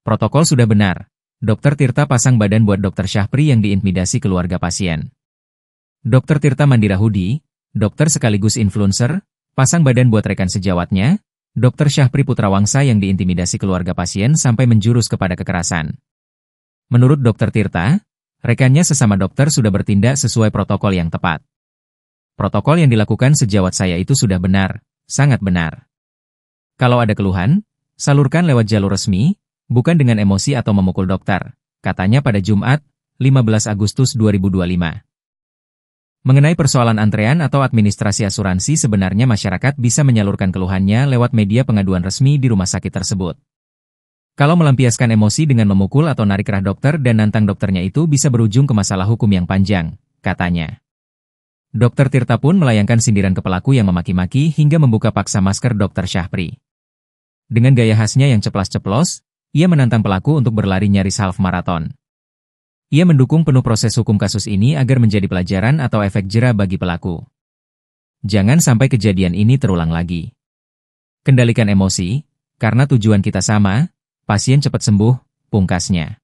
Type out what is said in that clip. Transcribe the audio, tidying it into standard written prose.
Protokol sudah benar. Dokter Tirta pasang badan buat Dokter Syahpri yang diintimidasi keluarga pasien. Dokter Tirta Mandira Hudi, dokter sekaligus influencer, pasang badan buat rekan sejawatnya, Dokter Syahpri Putrawangsa yang diintimidasi keluarga pasien sampai menjurus kepada kekerasan. Menurut Dokter Tirta, rekannya sesama dokter sudah bertindak sesuai protokol yang tepat. Protokol yang dilakukan sejawat saya itu sudah benar, sangat benar. Kalau ada keluhan, salurkan lewat jalur resmi, bukan dengan emosi atau memukul dokter, katanya pada Jumat, 15 Agustus 2025. Mengenai persoalan antrean atau administrasi asuransi, sebenarnya masyarakat bisa menyalurkan keluhannya lewat media pengaduan resmi di rumah sakit tersebut. Kalau melampiaskan emosi dengan memukul atau narik rah dokter dan nantang dokternya itu bisa berujung ke masalah hukum yang panjang, katanya. Dokter Tirta pun melayangkan sindiran ke pelaku yang memaki-maki hingga membuka paksa masker Dokter Syahpri. Dengan gaya khasnya yang ceplas-ceplos, ia menantang pelaku untuk berlari nyaris half maraton. Ia mendukung penuh proses hukum kasus ini agar menjadi pelajaran atau efek jera bagi pelaku. Jangan sampai kejadian ini terulang lagi. Kendalikan emosi, karena tujuan kita sama, pasien cepat sembuh, pungkasnya.